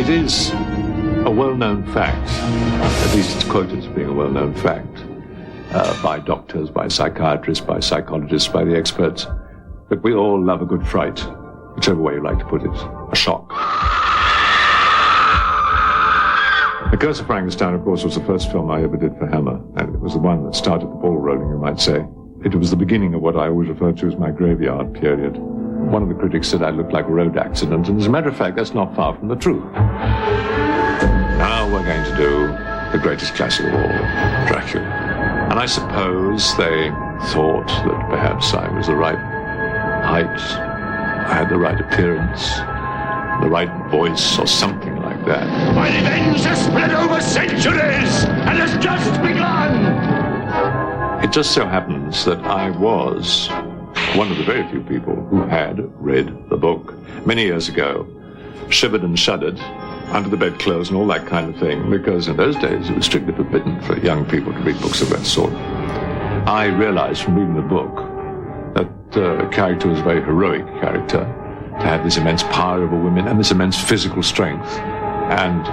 It is a well-known fact, at least it's quoted as being a well-known fact, by doctors, by psychiatrists, by psychologists, by the experts, that we all love a good fright, whichever way you like to put it, a shock. The Curse of Frankenstein, of course, was the first film I ever did for Hammer, and it was the one that started the ball rolling, you might say. It was the beginning of what I always refer to as my graveyard period. One of the critics said I looked like a road accident, and as a matter of fact, that's not far from the truth. Now we're going to do the greatest classic of all, Dracula. And I suppose they thought that perhaps I was the right height, I had the right appearance, the right voice, or something like that. My revenge has spread over centuries and has just begun! It just so happens that I was one of the very few people who had read the book many years ago, shivered and shuddered under the bedclothes and all that kind of thing, because in those days it was strictly forbidden for young people to read books of that sort. I realized from reading the book that the character was a very heroic character, to have this immense power over women and this immense physical strength, and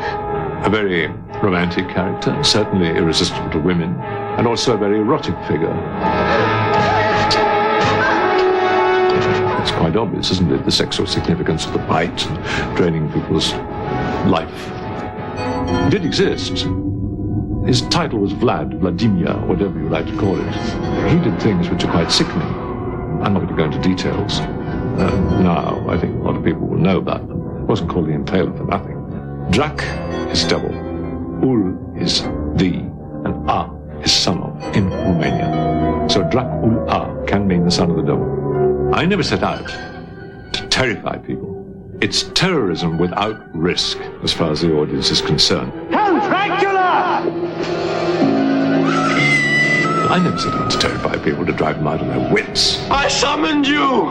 a very romantic character, certainly irresistible to women, and also a very erotic figure. It's quite obvious, isn't it, the sexual significance of the bite and draining people's life. It did exist. His title was Vladimir, whatever you like to call it. He did things which are quite sickening. I'm not going to go into details. Now, I think a lot of people will know about them. It wasn't called the Impaler for nothing. Drac is devil, Ul is the, and A is son of in Romania. So Drac Ul A can mean the son of the devil. I never set out to terrify people. It's terrorism without risk, as far as the audience is concerned. Count Dracula! I never set out to terrify people, to drive them out of their wits. I summoned you!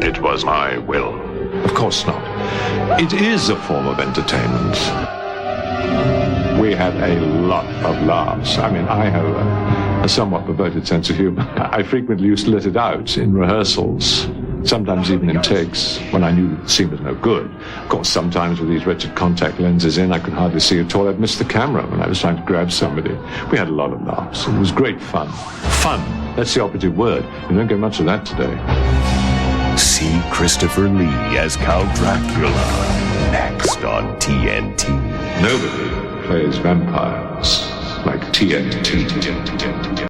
It was my will. Of course not. It is a form of entertainment. We had a lot of laughs. I mean, I have a somewhat perverted sense of humor. I frequently used to let it out in rehearsals, sometimes even in takes, when I knew the scene was no good. Of course, sometimes with these wretched contact lenses in, I could hardly see at all. I'd miss the camera when I was trying to grab somebody. We had a lot of laughs. It was great fun. Fun, that's the operative word. You don't get much of that today. See Christopher Lee as Count Dracula, next on TNT. Nobody plays vampires like TNT.